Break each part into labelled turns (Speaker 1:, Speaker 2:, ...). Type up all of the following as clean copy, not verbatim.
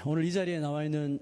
Speaker 1: 오늘 이 자리에 나와 있는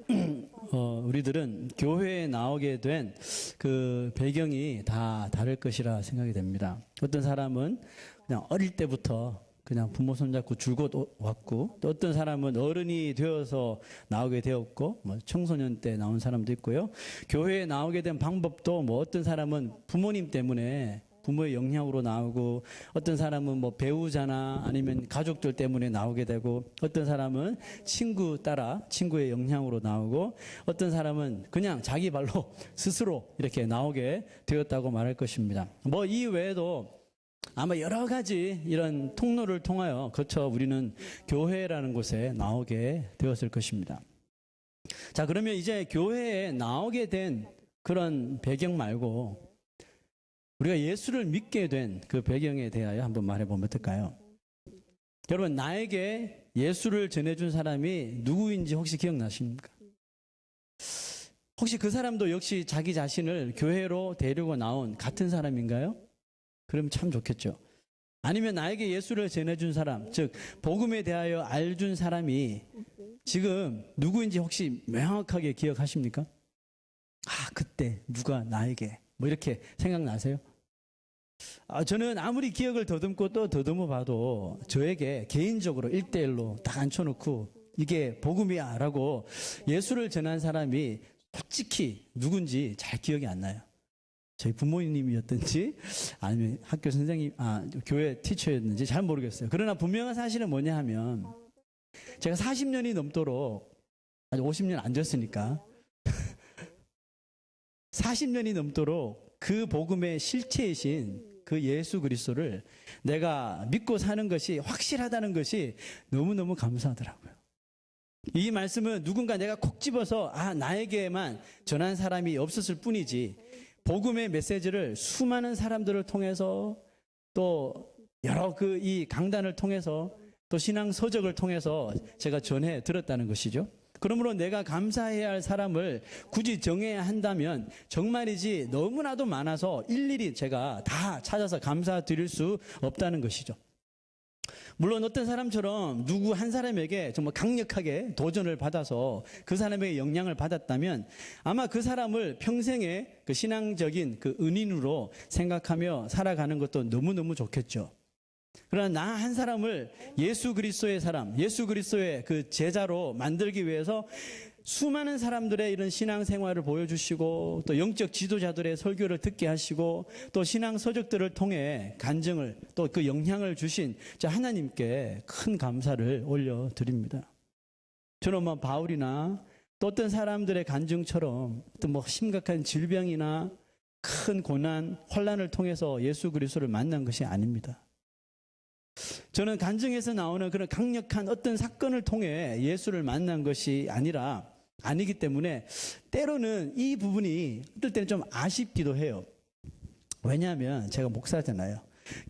Speaker 1: 우리들은 교회에 나오게 된 그 배경이 다 다를 것이라 생각이 됩니다. 어떤 사람은 그냥 어릴 때부터 그냥 부모 손잡고 줄곧 왔고, 또 어떤 사람은 어른이 되어서 나오게 되었고, 뭐 청소년 때 나온 사람도 있고요. 교회에 나오게 된 방법도 뭐 어떤 사람은 부모님 때문에 부모의 영향으로 나오고, 어떤 사람은 뭐 배우자나 아니면 가족들 때문에 나오게 되고, 어떤 사람은 친구 따라 친구의 영향으로 나오고, 어떤 사람은 그냥 자기 발로 스스로 이렇게 나오게 되었다고 말할 것입니다. 뭐 이 외에도 아마 여러 가지 이런 통로를 통하여 거쳐 우리는 교회라는 곳에 나오게 되었을 것입니다. 자, 그러면 이제 교회에 나오게 된 그런 배경 말고 우리가 예수를 믿게 된 그 배경에 대하여 한번 말해보면 어떨까요? 여러분, 나에게 예수를 전해준 사람이 누구인지 혹시 기억나십니까? 혹시 그 사람도 역시 자기 자신을 교회로 데리고 나온 같은 사람인가요? 그럼 참 좋겠죠. 아니면 나에게 예수를 전해준 사람, 즉 복음에 대하여 알준 사람이 지금 누구인지 혹시 명확하게 기억하십니까? 아, 그때 누가 나에게 뭐 이렇게 생각나세요? 저는 아무리 기억을 더듬고 또 더듬어 봐도 저에게 개인적으로 1대1로 딱 앉혀놓고 이게 복음이야 라고 예수를 전한 사람이 솔직히 누군지 잘 기억이 안 나요. 저희 부모님이었든지 아니면 학교 선생님, 교회 티처였는지 잘 모르겠어요. 그러나 분명한 사실은 뭐냐 하면 제가 40년이 넘도록, 아직 50년 안 됐으니까 40년이 넘도록 그 복음의 실체이신 그 예수 그리스도를 내가 믿고 사는 것이 확실하다는 것이 너무너무 감사하더라고요. 이 말씀은 누군가 내가 콕 집어서 나에게만 전한 사람이 없었을 뿐이지, 복음의 메시지를 수많은 사람들을 통해서 또 여러 이 강단을 통해서 또 신앙 서적을 통해서 제가 전해 들었다는 것이죠. 그러므로 내가 감사해야 할 사람을 굳이 정해야 한다면 정말이지 너무나도 많아서 일일이 제가 다 찾아서 감사드릴 수 없다는 것이죠. 물론 어떤 사람처럼 누구 한 사람에게 정말 강력하게 도전을 받아서 그 사람에게 영향을 받았다면 아마 그 사람을 평생의 그 신앙적인 그 은인으로 생각하며 살아가는 것도 너무너무 좋겠죠. 그러나 나 한 사람을 예수 그리스도의 사람, 예수 그리스도의 그 제자로 만들기 위해서 수많은 사람들의 이런 신앙생활을 보여주시고 또 영적 지도자들의 설교를 듣게 하시고 또 신앙 서적들을 통해 간증을 또 그 영향을 주신 하나님께 큰 감사를 올려드립니다. 저는 뭐 바울이나 또 어떤 사람들의 간증처럼 또 뭐 심각한 질병이나 큰 고난, 환난을 통해서 예수 그리스도를 만난 것이 아닙니다. 저는 간증에서 나오는 그런 강력한 어떤 사건을 통해 예수를 만난 것이 아니기 때문에 때로는 이 부분이 어떨 때는 좀 아쉽기도 해요. 왜냐하면 제가 목사잖아요.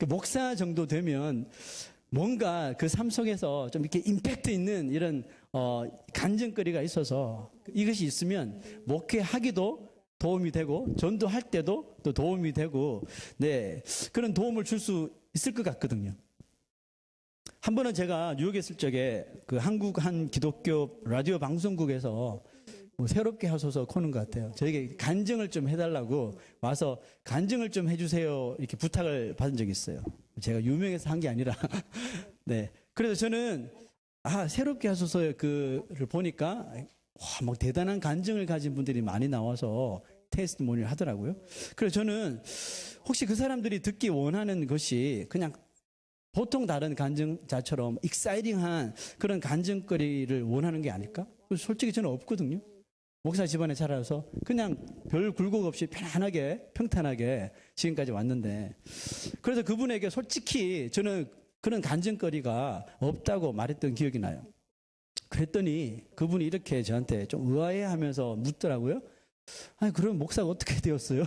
Speaker 1: 목사 정도 되면 뭔가 그 삶 속에서 좀 이렇게 임팩트 있는 이런 간증거리가 있어서 이것이 있으면 목회하기도 도움이 되고 전도할 때도 또 도움이 되고 그런 도움을 줄 수 있을 것 같거든요. 한 번은 제가 뉴욕에 있을 적에 그 한국 한 기독교 라디오 방송국에서 뭐 새롭게 하소서 코는 것 같아요. 저에게 간증을 좀 해달라고 와서 간증을 좀 해주세요 이렇게 부탁을 받은 적이 있어요. 제가 유명해서 한 게 아니라 그래서 저는 새롭게 하소서 그를 보니까 막 대단한 간증을 가진 분들이 많이 나와서 테스트모니를 하더라고요. 그래서 저는 혹시 그 사람들이 듣기 원하는 것이 그냥 보통 다른 간증자처럼 익사이팅한 그런 간증거리를 원하는 게 아닐까? 솔직히 저는 없거든요. 목사 집안에 자라서 그냥 별 굴곡 없이 편안하게 평탄하게 지금까지 왔는데, 그래서 그분에게 솔직히 저는 그런 간증거리가 없다고 말했던 기억이 나요. 그랬더니 그분이 이렇게 저한테 좀 의아해하면서 묻더라고요. 그럼 목사가 어떻게 되었어요?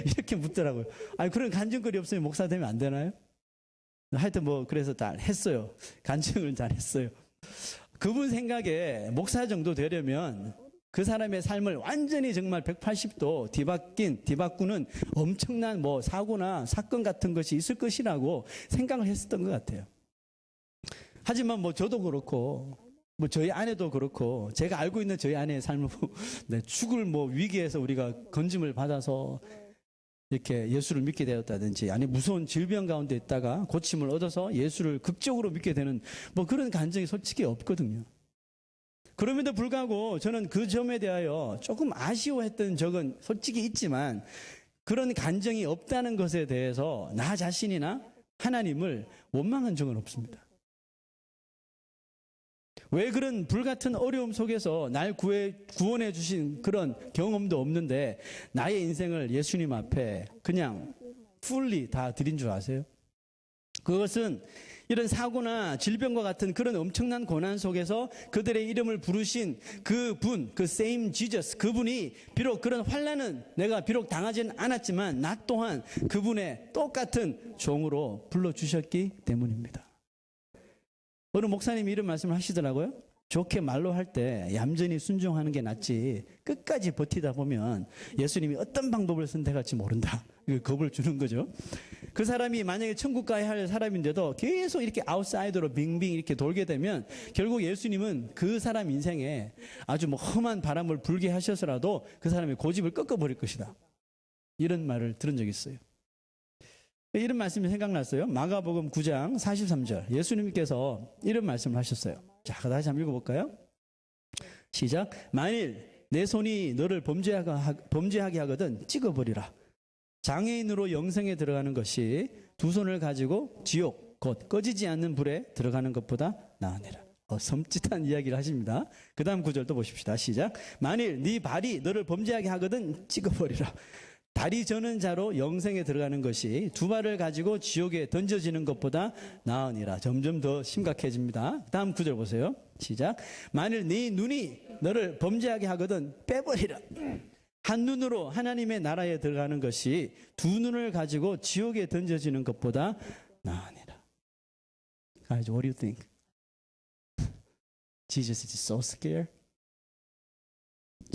Speaker 1: 이렇게 묻더라고요. 그런 간증거리 없으면 목사 되면 안 되나요? 하여튼 그래서 다 했어요. 간증을 잘 했어요. 그분 생각에 목사 정도 되려면 그 사람의 삶을 완전히 정말 180도 뒤바꾸는 엄청난 사고나 사건 같은 것이 있을 것이라고 생각을 했었던 것 같아요. 하지만 저도 그렇고 뭐 저희 아내도 그렇고 제가 알고 있는 저희 아내의 삶을 네, 죽을 뭐 위기에서 우리가 건짐을 받아서 이렇게 예수를 믿게 되었다든지 아니 무서운 질병 가운데 있다가 고침을 얻어서 예수를 극적으로 믿게 되는 뭐 그런 간증이 솔직히 없거든요. 그럼에도 불구하고 저는 그 점에 대하여 조금 아쉬워했던 적은 솔직히 있지만 그런 간증이 없다는 것에 대해서 나 자신이나 하나님을 원망한 적은 없습니다. 왜 그런 불같은 어려움 속에서 날 구원해 주신 그런 경험도 없는데 나의 인생을 예수님 앞에 그냥 풀리 다 드린 줄 아세요? 그것은 이런 사고나 질병과 같은 그런 엄청난 고난 속에서 그들의 이름을 부르신 그분, 그 same Jesus, 그분이 비록 그런 환난은 내가 비록 당하진 않았지만 나 또한 그분의 똑같은 종으로 불러주셨기 때문입니다. 어느 목사님이 이런 말씀을 하시더라고요. 좋게 말로 할 때 얌전히 순종하는 게 낫지 끝까지 버티다 보면 예수님이 어떤 방법을 선택할지 모른다. 겁을 주는 거죠. 그 사람이 만약에 천국 가야 할 사람인데도 계속 이렇게 아웃사이더로 빙빙 이렇게 돌게 되면 결국 예수님은 그 사람 인생에 아주 뭐 험한 바람을 불게 하셔서라도 그 사람의 고집을 꺾어버릴 것이다. 이런 말을 들은 적이 있어요. 이런 말씀이 생각났어요. 마가복음 9장 43절 예수님께서 이런 말씀을 하셨어요. 자, 다시 한번 읽어볼까요? 시작. 만일 내 손이 너를 범죄하게 하거든 찍어버리라. 장애인으로 영생에 들어가는 것이 두 손을 가지고 지옥 곧 꺼지지 않는 불에 들어가는 것보다 나으니라. 섬찟한 이야기를 하십니다. 그 다음 구절도 보십시다. 시작. 만일 네 발이 너를 범죄하게 하거든 찍어버리라. 다리 저는 자로 영생에 들어가는 것이 두 발을 가지고 지옥에 던져지는 것보다 나으니라. 점점 더 심각해집니다. 다음 구절 보세요. 시작. 만일 네 눈이 너를 범죄하게 하거든 빼버리라. 한 눈으로 하나님의 나라에 들어가는 것이 두 눈을 가지고 지옥에 던져지는 것보다 나으니라. Guys, what do you think? Jesus is so scared.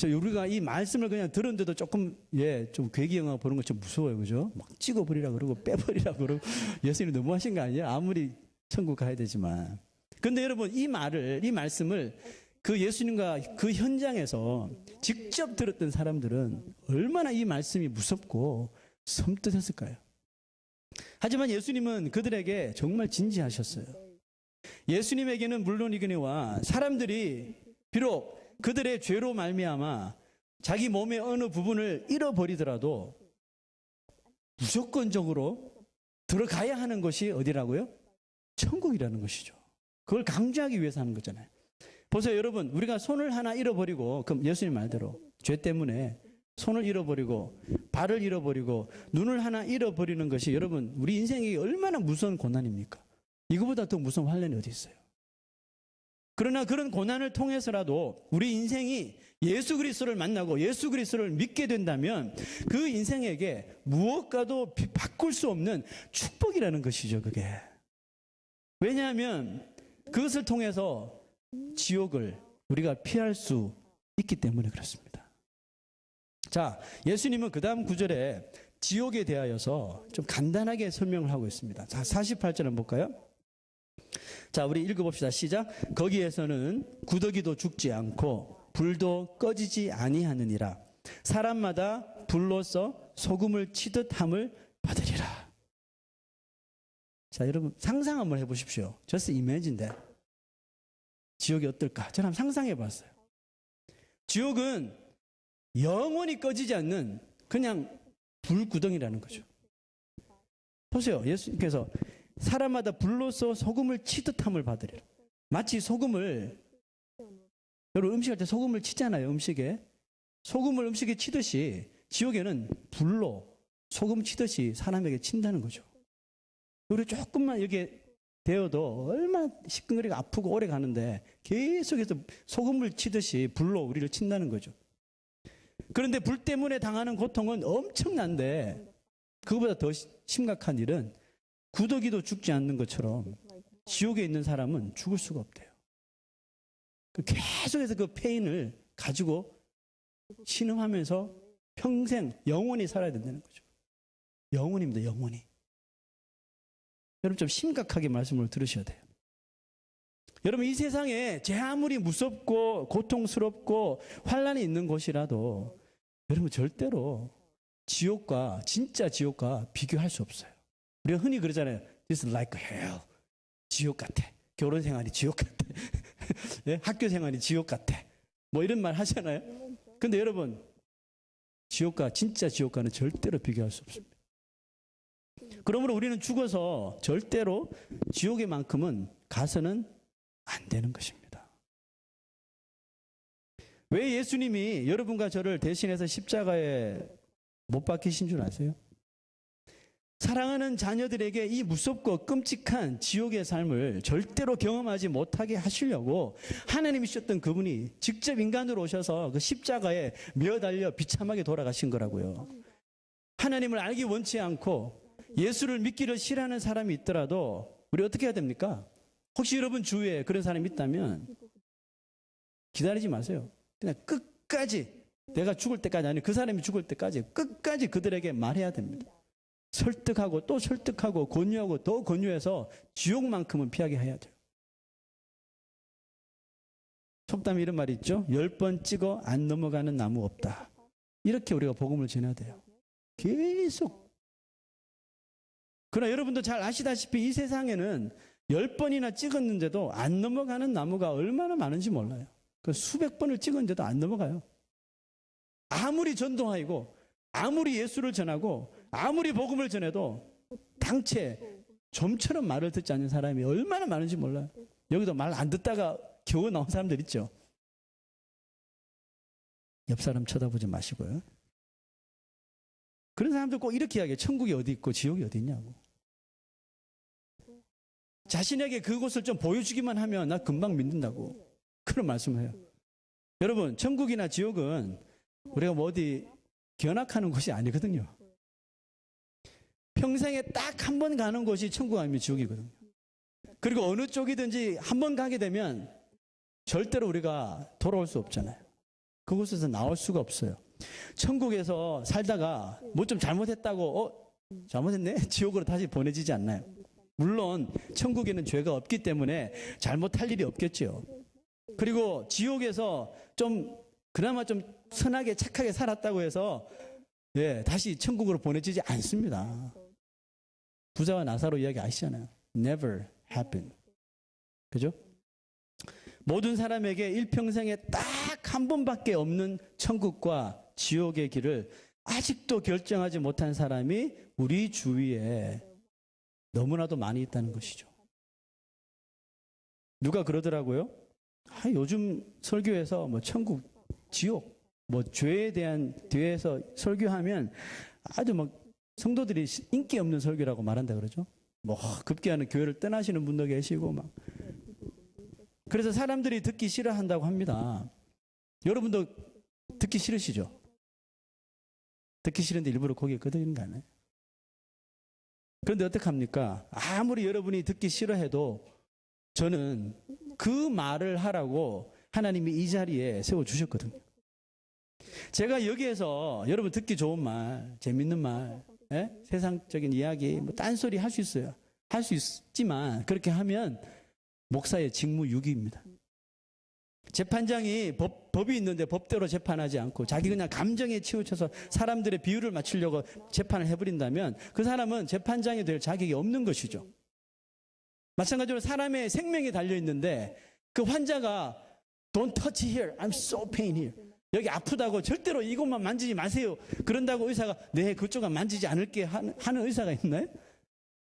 Speaker 1: 우리가 이 말씀을 그냥 들었는데도 조금 좀 괴기 영화 보는 거 좀 무서워요, 그죠? 막 찍어버리라 그러고 빼버리라 그러고 예수님 너무하신 거 아니에요? 아무리 천국 가야 되지만. 근데 여러분 이 말씀을 그 예수님과 그 현장에서 직접 들었던 사람들은 얼마나 이 말씀이 무섭고 섬뜩했을까요? 하지만 예수님은 그들에게 정말 진지하셨어요. 예수님에게는 물론이거니와 사람들이 비록 그들의 죄로 말미암아 자기 몸의 어느 부분을 잃어버리더라도 무조건적으로 들어가야 하는 것이 어디라고요? 천국이라는 것이죠. 그걸 강조하기 위해서 하는 거잖아요. 보세요, 여러분. 우리가 손을 하나 잃어버리고, 그럼 예수님 말대로 죄 때문에 손을 잃어버리고 발을 잃어버리고 눈을 하나 잃어버리는 것이 여러분 우리 인생이 얼마나 무서운 고난입니까? 이거보다 더 무서운 환난이 어디 있어요? 그러나 그런 고난을 통해서라도 우리 인생이 예수 그리스도를 만나고 예수 그리스도를 믿게 된다면 그 인생에게 무엇과도 바꿀 수 없는 축복이라는 것이죠, 그게. 왜냐하면 그것을 통해서 지옥을 우리가 피할 수 있기 때문에 그렇습니다. 자, 예수님은 그 다음 구절에 지옥에 대하여서 좀 간단하게 설명을 하고 있습니다. 자, 48절 한번 볼까요? 자, 우리 읽어봅시다. 시작. 거기에서는 구더기도 죽지 않고 불도 꺼지지 아니하느니라. 사람마다 불로써 소금을 치듯 함을 받으리라. 자, 여러분 상상 한번 해보십시오. Just imagine that. 지옥이 어떨까? 저는 한번 상상해 봤어요. 지옥은 영원히 꺼지지 않는 그냥 불구덩이라는 거죠. 보세요. 예수님께서 사람마다 불로써 소금을 치듯 함을 받으리라. 마치 소금을, 여러분 음식할 때 소금을 치잖아요. 음식에 치듯이 지옥에는 불로 소금 치듯이 사람에게 친다는 거죠. 우리 조금만 여기에 되어도 얼마나 시큰거리가 아프고 오래 가는데 계속해서 소금을 치듯이 불로 우리를 친다는 거죠. 그런데 불 때문에 당하는 고통은 엄청난데 그거보다 더 심각한 일은 구더기도 죽지 않는 것처럼 지옥에 있는 사람은 죽을 수가 없대요. 계속해서 그 페인을 가지고 신음하면서 평생 영원히 살아야 된다는 거죠. 영원입니다, 영원히. 여러분 좀 심각하게 말씀을 들으셔야 돼요. 여러분, 이 세상에 제 아무리 무섭고 고통스럽고 환란이 있는 곳이라도 여러분 절대로 지옥과, 진짜 지옥과 비교할 수 없어요. 우리가 흔히 그러잖아요. This is like hell. 지옥 같아. 결혼 생활이 지옥 같아. 네? 학교 생활이 지옥 같아. 뭐 이런 말 하잖아요. 근데 여러분, 지옥과, 진짜 지옥과는 절대로 비교할 수 없습니다. 그러므로 우리는 죽어서 절대로 지옥에만큼은 가서는 안 되는 것입니다. 왜 예수님이 여러분과 저를 대신해서 십자가에 못 박히신 줄 아세요? 사랑하는 자녀들에게 이 무섭고 끔찍한 지옥의 삶을 절대로 경험하지 못하게 하시려고 하나님이 주셨던 그분이 직접 인간으로 오셔서 그 십자가에 매어달려 비참하게 돌아가신 거라고요. 하나님을 알기 원치 않고 예수를 믿기를 싫어하는 사람이 있더라도 우리 어떻게 해야 됩니까? 혹시 여러분 주위에 그런 사람이 있다면 기다리지 마세요. 그냥 끝까지, 내가 죽을 때까지, 아니 그 사람이 죽을 때까지 끝까지 그들에게 말해야 됩니다. 설득하고 또 설득하고 권유하고 더 권유해서 지옥만큼은 피하게 해야 돼요. 속담에 이런 말이 있죠. 10번 찍어 안 넘어가는 나무 없다. 이렇게 우리가 복음을 전해야 돼요. 계속. 그러나 여러분도 잘 아시다시피 이 세상에는 10번이나 찍었는데도 안 넘어가는 나무가 얼마나 많은지 몰라요. 그 수백 번을 찍었는데도 안 넘어가요. 아무리 전도하고 아무리 예수를 전하고 아무리 복음을 전해도 당체 좀처럼 말을 듣지 않는 사람이 얼마나 많은지 몰라요. 여기도 말 안 듣다가 겨우 나온 사람들 있죠. 옆 사람 쳐다보지 마시고요. 그런 사람들 꼭 이렇게 이야기해요. 천국이 어디 있고 지옥이 어디 있냐고. 자신에게 그곳을 좀 보여주기만 하면 나 금방 믿는다고 그런 말씀을 해요. 여러분, 천국이나 지옥은 우리가 뭐 어디 견학하는 곳이 아니거든요. 평생에 딱 한 번 가는 곳이 천국 아니면 지옥이거든요. 그리고 어느 쪽이든지 한 번 가게 되면 절대로 우리가 돌아올 수 없잖아요. 그곳에서 나올 수가 없어요. 천국에서 살다가 뭐 좀 잘못했다고 잘못했네? 지옥으로 다시 보내지지 않나요? 물론 천국에는 죄가 없기 때문에 잘못할 일이 없겠죠. 그리고 지옥에서 좀 그나마 좀 선하게 착하게 살았다고 해서 다시 천국으로 보내지지 않습니다. 부자와 나사로 이야기 아시잖아요. Never happen. 그죠? 모든 사람에게 일평생에 딱 한 번밖에 없는 천국과 지옥의 길을 아직도 결정하지 못한 사람이 우리 주위에 너무나도 많이 있다는 것이죠. 누가 그러더라고요. 요즘 설교에서 뭐 천국, 지옥, 뭐 죄에 대해서 설교하면 아주 막 성도들이 인기 없는 설교라고 말한다 그러죠. 뭐 급기야는 교회를 떠나시는 분도 계시고 막. 그래서 사람들이 듣기 싫어한다고 합니다. 여러분도 듣기 싫으시죠? 듣기 싫은데 일부러 거기에 끄덕이는 거 아니에요? 그런데 어떡합니까? 아무리 여러분이 듣기 싫어해도 저는 그 말을 하라고 하나님이 이 자리에 세워주셨거든요. 제가 여기에서 여러분 듣기 좋은 말, 재밌는 말, 세상적인 이야기, 뭐 딴소리 할 수 있어요. 할 수 있지만 그렇게 하면 목사의 직무유기입니다. 재판장이 법이 있는데 법대로 재판하지 않고 자기 그냥 감정에 치우쳐서 사람들의 비율을 맞추려고 재판을 해버린다면 그 사람은 재판장이 될 자격이 없는 것이죠. 마찬가지로 사람의 생명이 달려있는데 그 환자가 Don't touch here, I'm so pain here. 여기 아프다고 절대로 이것만 만지지 마세요. 그런다고 의사가 네, 그쪽은 만지지 않을게 하는 의사가 있나요?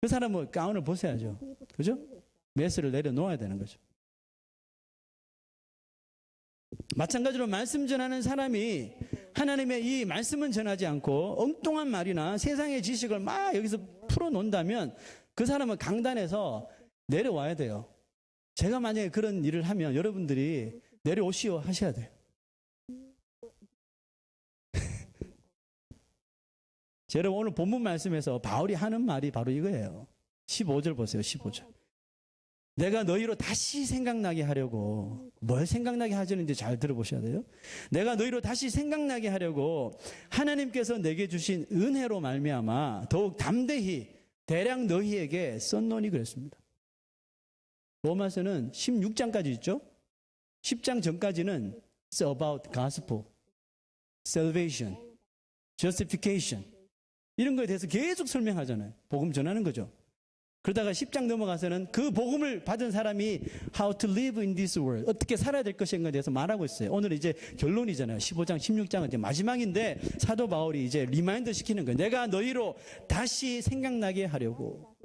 Speaker 1: 그 사람은 가운을 벗어야죠. 그죠? 메스를 내려놓아야 되는 거죠. 마찬가지로 말씀 전하는 사람이 하나님의 이 말씀은 전하지 않고 엉뚱한 말이나 세상의 지식을 막 여기서 풀어놓는다면 그 사람은 강단에서 내려와야 돼요. 제가 만약에 그런 일을 하면 여러분들이 내려오시오 하셔야 돼요. 여러분 오늘 본문 말씀에서 바울이 하는 말이 바로 이거예요. 15절 보세요. 15절. 내가 너희로 다시 생각나게 하려고 뭘 생각나게 하시는지 잘 들어보셔야 돼요. 내가 너희로 다시 생각나게 하려고 하나님께서 내게 주신 은혜로 말미암아 더욱 담대히 대량 너희에게 썼노니 그랬습니다. 로마서는 16장까지 있죠. 10장 전까지는 It's about gospel, salvation, justification 이런 거에 대해서 계속 설명하잖아요. 복음 전하는 거죠. 그러다가 10장 넘어가서는 그 복음을 받은 사람이 how to live in this world, 어떻게 살아야 될 것인가에 대해서 말하고 있어요. 오늘 이제 결론이잖아요. 15장, 16장은 이제 마지막인데 사도 바울이 이제 리마인드 시키는 거예요. 내가 너희로 다시 생각나게 하려고.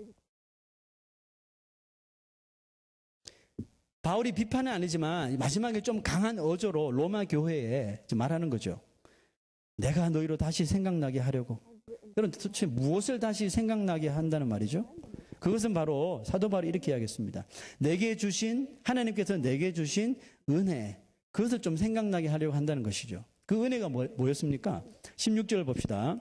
Speaker 1: 바울이 비판은 아니지만 마지막에 좀 강한 어조로 로마 교회에 말하는 거죠. 내가 너희로 다시 생각나게 하려고. 그럼 도대체 무엇을 다시 생각나게 한다는 말이죠? 그것은 바로 사도 바울이 이렇게 이야기했습니다. 하나님께서 내게 주신 은혜, 그것을 좀 생각나게 하려고 한다는 것이죠. 그 은혜가 뭐였습니까? 16절 봅시다.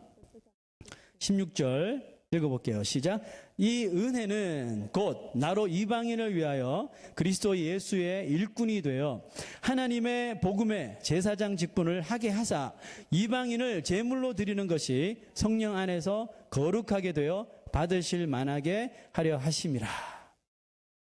Speaker 1: 16절 읽어볼게요. 시작. 이 은혜는 곧 나로 이방인을 위하여 그리스도 예수의 일꾼이 되어 하나님의 복음의 제사장 직분을 하게 하사 이방인을 제물로 드리는 것이 성령 안에서 거룩하게 되어 받으실 만하게 하려 하심이라.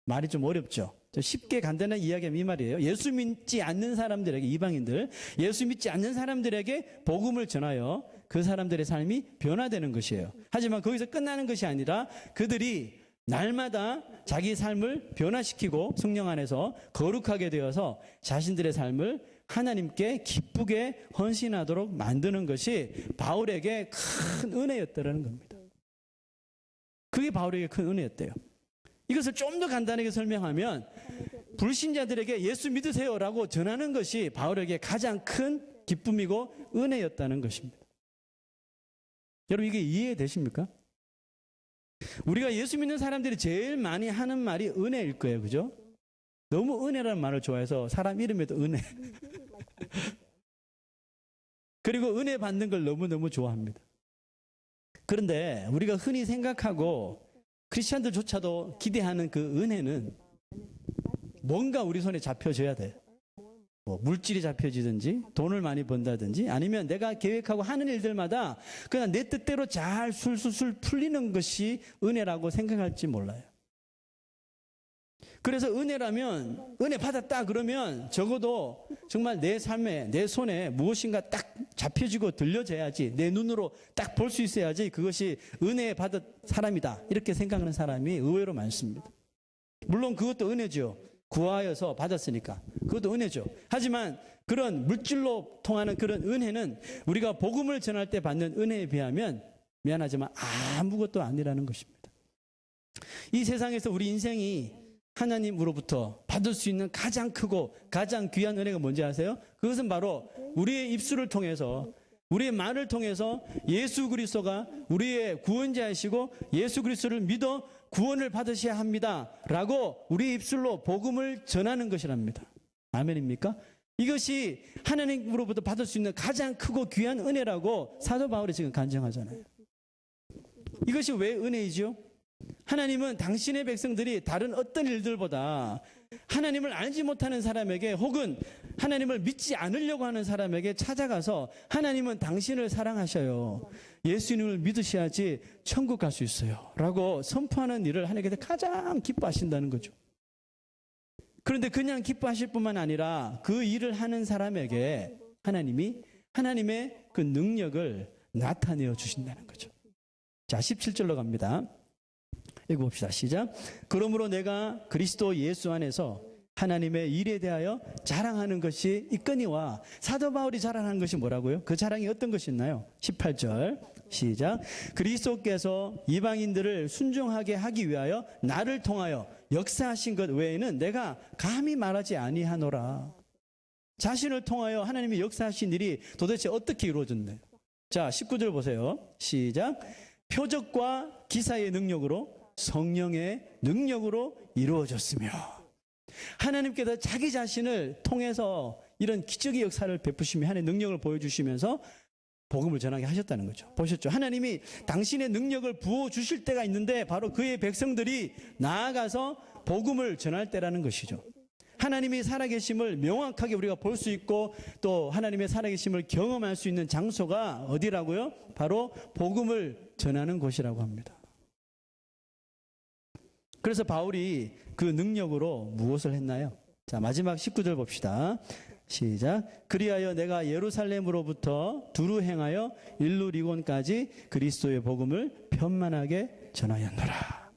Speaker 1: 말이 좀 어렵죠. 쉽게 간단하게 이야기하면 이 말이에요. 예수 믿지 않는 사람들에게, 이방인들, 예수 믿지 않는 사람들에게 복음을 전하여 그 사람들의 삶이 변화되는 것이에요. 하지만 거기서 끝나는 것이 아니라 그들이 날마다 자기 삶을 변화시키고 성령 안에서 거룩하게 되어서 자신들의 삶을 하나님께 기쁘게 헌신하도록 만드는 것이 바울에게 큰 은혜였다는 겁니다. 그게 바울에게 큰 은혜였대요. 이것을 좀 더 간단하게 설명하면 불신자들에게 예수 믿으세요라고 전하는 것이 바울에게 가장 큰 기쁨이고 은혜였다는 것입니다. 여러분 이게 이해되십니까? 우리가 예수 믿는 사람들이 제일 많이 하는 말이 은혜일 거예요. 그죠? 너무 은혜라는 말을 좋아해서 사람 이름에도 은혜. 그리고 은혜 받는 걸 너무너무 좋아합니다. 그런데 우리가 흔히 생각하고 크리스찬들조차도 기대하는 그 은혜는 뭔가 우리 손에 잡혀져야 돼요. 뭐 물질이 잡혀지든지 돈을 많이 번다든지 아니면 내가 계획하고 하는 일들마다 그냥 내 뜻대로 잘 술술술 풀리는 것이 은혜라고 생각할지 몰라요. 그래서 은혜라면 은혜 받았다 그러면 적어도 정말 내 삶에 내 손에 무엇인가 딱 잡혀지고 들려져야지, 내 눈으로 딱 볼 수 있어야지 그것이 은혜 받은 사람이다 이렇게 생각하는 사람이 의외로 많습니다. 물론 그것도 은혜죠. 구하여서 받았으니까 그것도 은혜죠. 하지만 그런 물질로 통하는 그런 은혜는 우리가 복음을 전할 때 받는 은혜에 비하면 미안하지만 아무것도 아니라는 것입니다. 이 세상에서 우리 인생이 하나님으로부터 받을 수 있는 가장 크고 가장 귀한 은혜가 뭔지 아세요? 그것은 바로 우리의 입술을 통해서, 우리의 말을 통해서 예수 그리스도가 우리의 구원자이시고 예수 그리스도를 믿어 구원을 받으셔야 합니다 라고 우리의 입술로 복음을 전하는 것이랍니다. 아멘입니까? 이것이 하나님으로부터 받을 수 있는 가장 크고 귀한 은혜라고 사도 바울이 지금 간증하잖아요. 이것이 왜 은혜이죠? 하나님은 당신의 백성들이 다른 어떤 일들보다 하나님을 알지 못하는 사람에게 혹은 하나님을 믿지 않으려고 하는 사람에게 찾아가서 하나님은 당신을 사랑하셔요, 예수님을 믿으셔야지 천국 갈 수 있어요 라고 선포하는 일을 하나님께서 가장 기뻐하신다는 거죠. 그런데 그냥 기뻐하실 뿐만 아니라 그 일을 하는 사람에게 하나님이 하나님의 그 능력을 나타내어 주신다는 거죠. 자, 17절로 갑니다. 읽어봅시다. 시작. 그러므로 내가 그리스도 예수 안에서 하나님의 일에 대하여 자랑하는 것이 있거니와. 사도 바울이 자랑하는 것이 뭐라고요? 그 자랑이 어떤 것이 있나요? 18절 시작. 그리스도께서 이방인들을 순종하게 하기 위하여 나를 통하여 역사하신 것 외에는 내가 감히 말하지 아니하노라. 자신을 통하여 하나님이 역사하신 일이 도대체 어떻게 이루어졌나요? 자, 19절 보세요. 시작. 표적과 기사의 능력으로, 성령의 능력으로 이루어졌으며. 하나님께서 자기 자신을 통해서 이런 기적의 역사를 베푸시며 하나님의 능력을 보여주시면서 복음을 전하게 하셨다는 거죠. 보셨죠? 하나님이 당신의 능력을 부어주실 때가 있는데 바로 그의 백성들이 나아가서 복음을 전할 때라는 것이죠. 하나님이 살아계심을 명확하게 우리가 볼 수 있고 또 하나님의 살아계심을 경험할 수 있는 장소가 어디라고요? 바로 복음을 전하는 곳이라고 합니다. 그래서 바울이 그 능력으로 무엇을 했나요? 자, 마지막 19절 봅시다. 시작. 그리하여 내가 예루살렘으로부터 두루 행하여 일루리곤까지 그리스도의 복음을 편만하게 전하였노라.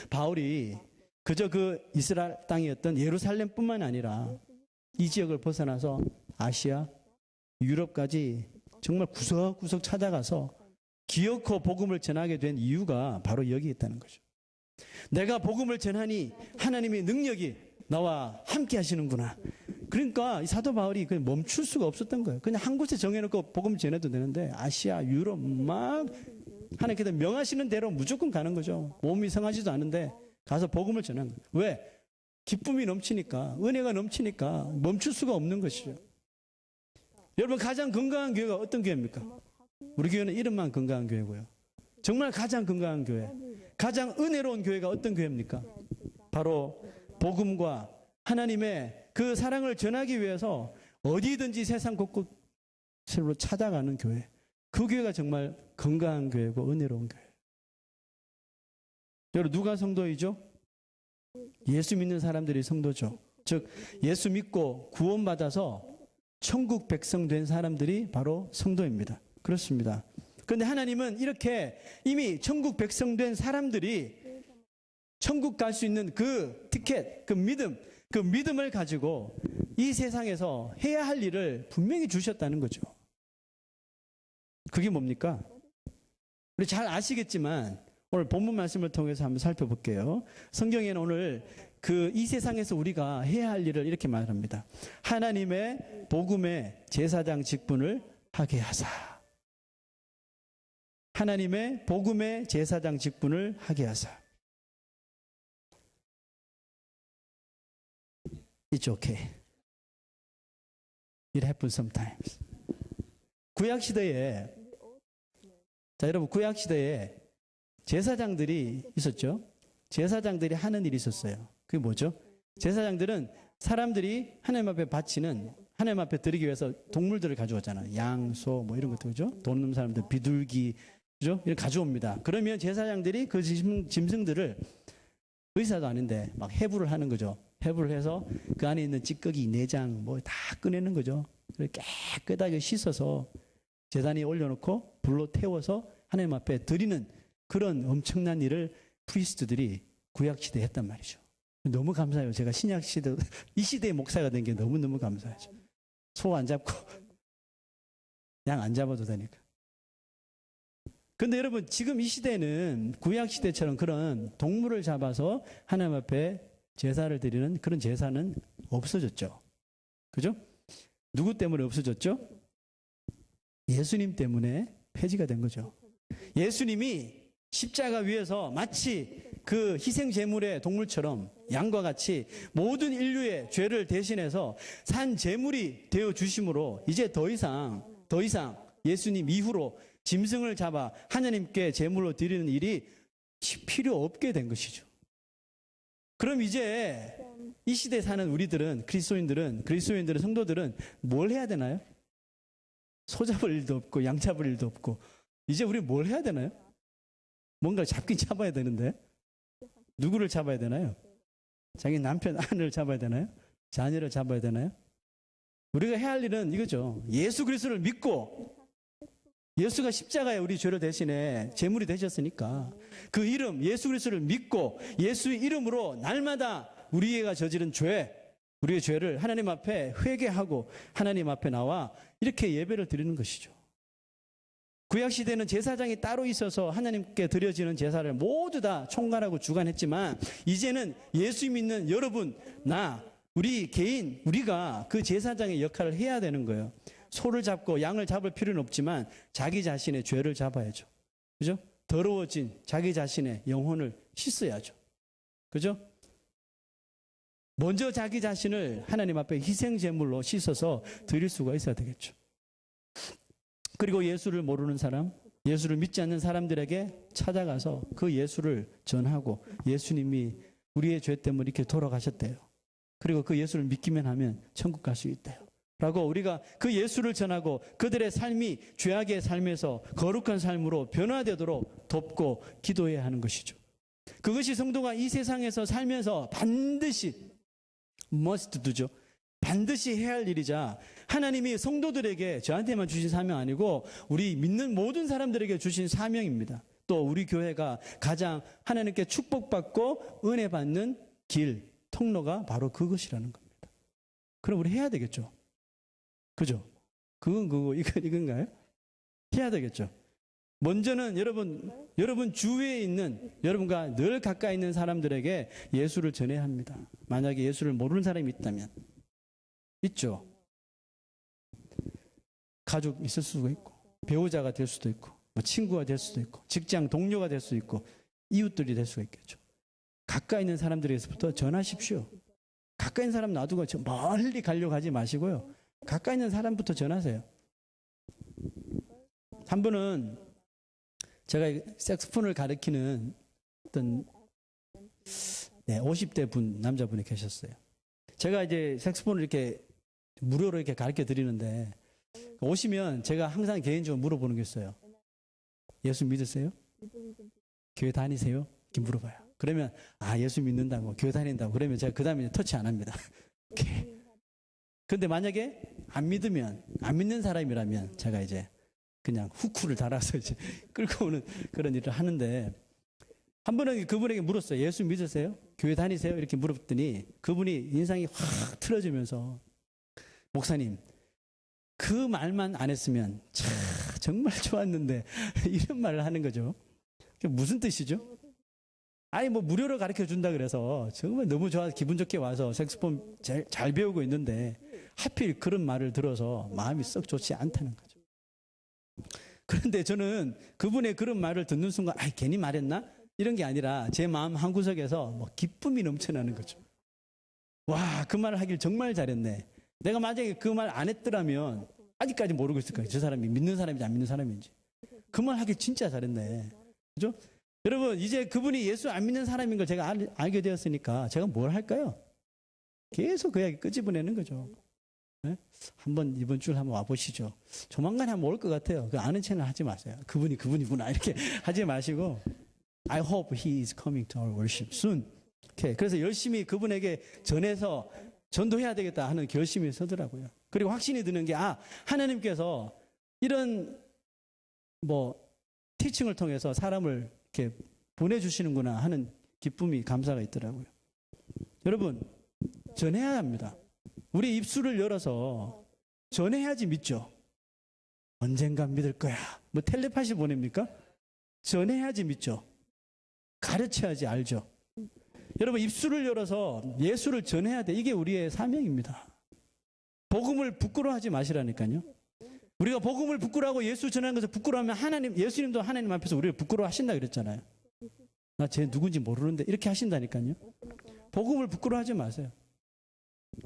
Speaker 1: 바울이 그저 그 이스라엘 땅이었던 예루살렘뿐만 아니라 이 지역을 벗어나서 아시아, 유럽까지 정말 구석구석 찾아가서 기어코 복음을 전하게 된 이유가 바로 여기 있다는 거죠. 내가 복음을 전하니 하나님의 능력이 나와 함께 하시는구나. 그러니까 이 사도 바울이 그냥 멈출 수가 없었던 거예요. 그냥 한 곳에 정해놓고 복음 전해도 되는데 아시아, 유럽 막 하나님께서 명하시는 대로 무조건 가는 거죠. 몸이 성하지도 않은데 가서 복음을 전하는 거예요. 왜? 기쁨이 넘치니까, 은혜가 넘치니까 멈출 수가 없는 것이죠. 여러분, 가장 건강한 교회가 어떤 교회입니까? 우리 교회는 이름만 건강한 교회고요. 정말 가장 건강한 교회, 가장 은혜로운 교회가 어떤 교회입니까? 바로 복음과 하나님의 그 사랑을 전하기 위해서 어디든지 세상 곳곳으로 찾아가는 교회. 그 교회가 정말 건강한 교회고 은혜로운 교회. 여러분, 누가 성도이죠? 예수 믿는 사람들이 성도죠. 즉 예수 믿고 구원받아서 천국 백성 된 사람들이 바로 성도입니다. 그렇습니다. 그런데 하나님은 이렇게 이미 천국 백성 된 사람들이 천국 갈 수 있는 그 티켓, 그 믿음을 가지고 이 세상에서 해야 할 일을 분명히 주셨다는 거죠. 그게 뭡니까? 우리 잘 아시겠지만 오늘 본문 말씀을 통해서 한번 살펴볼게요. 성경에는 오늘 그 이 세상에서 우리가 해야 할 일을 이렇게 말합니다. 하나님의 복음의 제사장 직분을 하게 하사. 하나님의 복음의 제사장 직분을 하게 하사. It's okay. It happens sometimes. 구약시대에, 자, 여러분, 구약시대에 제사장들이 있었죠. 제사장들이 하는 일이 있었어요. 그게 뭐죠? 제사장들은 사람들이 하나님 앞에 바치는, 하나님 앞에 드리기 위해서 동물들을 가져왔잖아요. 양, 소, 뭐 이런 것들, 그죠? 돈 없는 사람들, 비둘기, 그죠? 이렇게 가져옵니다. 그러면 제사장들이 그 짐승들을 의사도 아닌데 막 해부를 하는 거죠. 해부를 해서 그 안에 있는 찌꺼기, 내장, 뭐 다 꺼내는 거죠. 깨끗하게 씻어서 제단에 올려놓고 불로 태워서 하나님 앞에 드리는 그런 엄청난 일을 프리스트들이 구약시대에 했단 말이죠. 너무 감사해요. 제가 신약시대, 이 시대의 목사가 된 게 너무너무 감사하죠. 소 안 잡고 양 안 잡아도 되니까. 근데 여러분, 지금 이 시대는 구약시대처럼 그런 동물을 잡아서 하나님 앞에 제사를 드리는 그런 제사는 없어졌죠. 그죠? 누구 때문에 없어졌죠? 예수님 때문에 폐지가 된 거죠. 예수님이 십자가 위에서 마치 그 희생 제물의 동물처럼 양과 같이 모든 인류의 죄를 대신해서 산 제물이 되어 주심으로 이제 더 이상 예수님 이후로 짐승을 잡아 하나님께 제물로 드리는 일이 필요 없게 된 것이죠. 그럼 이제 이 시대에 사는 우리들은, 그리스도인들은 성도들은 뭘 해야 되나요? 소 잡을 일도 없고 양 잡을 일도 없고 이제 우리 뭘 해야 되나요? 뭔가를 잡긴 잡아야 되는데 누구를 잡아야 되나요? 자기 남편, 아내를 잡아야 되나요? 자녀를 잡아야 되나요? 우리가 해야 할 일은 이거죠. 예수 그리스도를 믿고 예수가 십자가에 우리 죄를 대신해 제물이 되셨으니까 그 이름 예수 그리스도를 믿고 예수의 이름으로 날마다 우리가 저지른 우리의 죄를 하나님 앞에 회개하고 하나님 앞에 나와 이렇게 예배를 드리는 것이죠. 구약시대는 제사장이 따로 있어서 하나님께 드려지는 제사를 모두 다 총괄하고 주관했지만 이제는 예수 믿는 여러분, 우리 개인, 우리가 그 제사장의 역할을 해야 되는 거예요. 소를 잡고 양을 잡을 필요는 없지만 자기 자신의 죄를 잡아야죠. 그죠? 더러워진 자기 자신의 영혼을 씻어야죠. 그죠? 먼저 자기 자신을 하나님 앞에 희생제물로 씻어서 드릴 수가 있어야 되겠죠. 그리고 예수를 모르는 사람, 예수를 믿지 않는 사람들에게 찾아가서 그 예수를 전하고 예수님이 우리의 죄 때문에 이렇게 돌아가셨대요. 그리고 그 예수를 믿기만 하면 천국 갈 수 있대요. 라고 우리가 그 예수를 전하고 그들의 삶이 죄악의 삶에서 거룩한 삶으로 변화되도록 돕고 기도해야 하는 것이죠. 그것이 성도가 이 세상에서 살면서 반드시 must do죠. 반드시 해야 할 일이자 하나님이 성도들에게 저한테만 주신 사명 아니고 우리 믿는 모든 사람들에게 주신 사명입니다. 또 우리 교회가 가장 하나님께 축복받고 은혜 받는 길, 통로가 바로 그것이라는 겁니다. 그럼 우리 해야 되겠죠. 그죠? 그건 그거, 이건가요? 해야 되겠죠. 먼저는 여러분 주위에 있는, 여러분과 늘 가까이 있는 사람들에게 예수를 전해야 합니다. 만약에 예수를 모르는 사람이 있다면. 있죠. 가족 있을 수도 있고, 배우자가 될 수도 있고, 뭐 친구가 될 수도 있고, 직장 동료가 될 수도 있고, 이웃들이 될 수가 있겠죠. 가까이 있는 사람들에게서부터 전하십시오. 가까이 있는 사람 놔두고 멀리 가려고 하지 마시고요. 가까이 있는 사람부터 전하세요. 한 분은 제가 색소폰을 가르치는 어떤 50대 분, 남자분이 계셨어요. 제가 이제 색소폰을 이렇게 무료로 이렇게 가르쳐 드리는데 오시면 제가 항상 개인적으로 물어보는 게 있어요. 예수 믿으세요? 교회 다니세요? 이렇게 물어봐요. 그러면 예수 믿는다고, 교회 다닌다고 그러면 제가 그 다음에 터치 안 합니다. 근데 만약에 안 믿는 사람이라면 제가 이제 그냥 후크를 달아서 이제 끌고 오는 그런 일을 하는데, 한 번은 그분에게 물었어요. 예수 믿으세요? 교회 다니세요? 이렇게 물었더니 그분이 인상이 확 틀어지면서, 목사님, 그 말만 안 했으면 정말 좋았는데 이런 말을 하는 거죠. 그게 무슨 뜻이죠? 뭐 무료로 가르쳐 준다 그래서 정말 너무 좋아서 기분 좋게 와서 색소폰 잘 배우고 있는데 하필 그런 말을 들어서 마음이 썩 좋지 않다는 거죠. 그런데 저는 그분의 그런 말을 듣는 순간 괜히 말했나? 이런 게 아니라 제 마음 한구석에서 기쁨이 넘쳐나는 거죠. 와, 그 말을 하길 정말 잘했네. 내가 만약에 그 말 안 했더라면 아직까지 모르고 있을 거예요. 저 사람이 믿는 사람인지 안 믿는 사람인지. 그 말 하길 진짜 잘했네. 그죠? 여러분, 이제 그분이 예수 안 믿는 사람인 걸 제가 알게 되었으니까 제가 뭘 할까요? 계속 그 이야기 끄집어내는 거죠. 네? 한번 이번 주에 한번 와보시죠. 조만간에 한번 올 것 같아요. 그 아는 체는 하지 마세요. 그분이구나 이렇게 하지 마시고, I hope he is coming to our worship soon. Okay. 그래서 열심히 그분에게 전해서 전도해야 되겠다 하는 결심이 서더라고요. 그리고 확신이 드는 게 하나님께서 이런 티칭을 통해서 사람을 이렇게 보내주시는구나 하는 기쁨이, 감사가 있더라고요. 여러분, 전해야 합니다. 우리 입술을 열어서 전해야지 믿죠. 언젠간 믿을 거야. 텔레파시 보냅니까? 전해야지 믿죠. 가르쳐야지 알죠. 여러분, 입술을 열어서 예수를 전해야 돼. 이게 우리의 사명입니다. 복음을 부끄러워하지 마시라니까요. 우리가 복음을 부끄러워하고 예수 전하는 것을 부끄러워하면 예수님도 하나님 앞에서 우리를 부끄러워하신다 그랬잖아요. 나 쟤 누군지 모르는데 이렇게 하신다니까요. 복음을 부끄러워하지 마세요.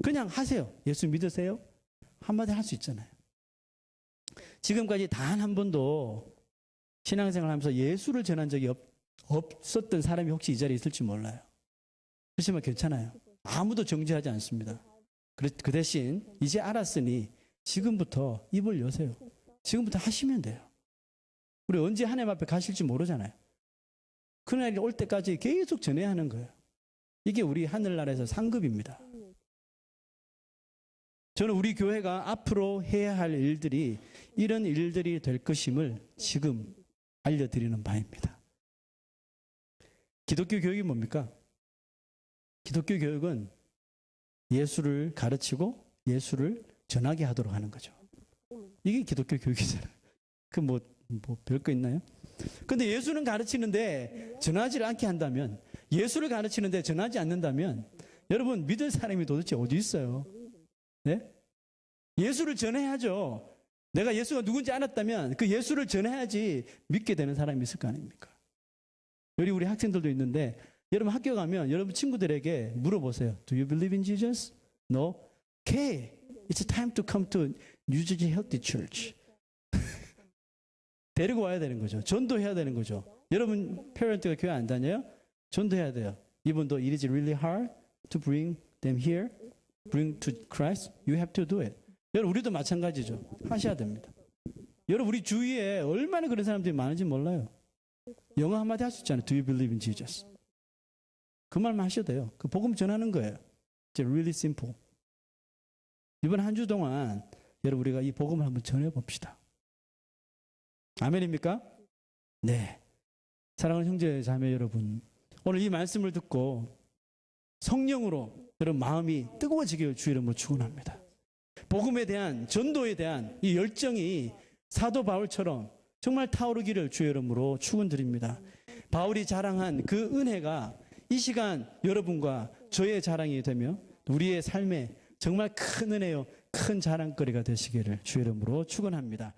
Speaker 1: 그냥 하세요. 예수 믿으세요? 한마디 할 수 있잖아요. 지금까지 단 한 번도 신앙생활 하면서 예수를 전한 적이 없었던 사람이 혹시 이 자리에 있을지 몰라요. 그렇지만 괜찮아요. 아무도 정죄하지 않습니다. 그 대신 이제 알았으니 지금부터 입을 여세요. 지금부터 하시면 돼요. 우리 언제 하나님 앞에 가실지 모르잖아요. 그날이 올 때까지 계속 전해야 하는 거예요. 이게 우리 하늘나라에서 상급입니다. 저는 우리 교회가 앞으로 해야 할 일들이 이런 일들이 될 것임을 지금 알려드리는 바입니다. 기독교 교육이 뭡니까? 기독교 교육은 예수를 가르치고 예수를 전하게 하도록 하는 거죠. 이게 기독교 교육이잖아요. 별거 있나요? 근데 예수는 가르치는데 전하지를 않게 한다면, 예수를 가르치는데 전하지 않는다면, 여러분, 믿을 사람이 도대체 어디 있어요? 네? 예수를 전해야죠. 내가 예수가 누군지 알았다면 그 예수를 전해야지 믿게 되는 사람이 있을 거 아닙니까? 여기 우리 학생들도 있는데, 여러분 학교 가면 여러분 친구들에게 물어보세요. Do you believe in Jesus? No? Okay. It's time to come to New Jersey Healthy Church. 데리고 와야 되는 거죠. 전도해야 되는 거죠. 여러분 페런트가 교회 안 다녀요? 전도해야 돼요. Even though it is really hard to bring them here, bring to Christ, you have to do it. 여러분 우리도 마찬가지죠. 하셔야 됩니다. 여러분 우리 주위에 얼마나 그런 사람들이 많은지 몰라요. 영어 한마디 할 수 있잖아요. Do you believe in Jesus? 그 말만 하셔도 돼요. 그 복음 전하는 거예요. It's really simple. 이번 한 주 동안 여러분 우리가 이 복음을 한번 전해봅시다. 아멘입니까? 네. 사랑하는 형제 자매 여러분, 오늘 이 말씀을 듣고 성령으로 여러분 마음이 뜨거워지길 주 이름으로 축원합니다. 복음에 대한 전도에 대한 이 열정이 사도 바울처럼 정말 타오르기를 주 이름으로 축원드립니다. 바울이 자랑한 그 은혜가 이 시간 여러분과 저의 자랑이 되며 우리의 삶에 정말 큰 은혜요, 큰 자랑거리가 되시기를 주 이름으로 축원합니다.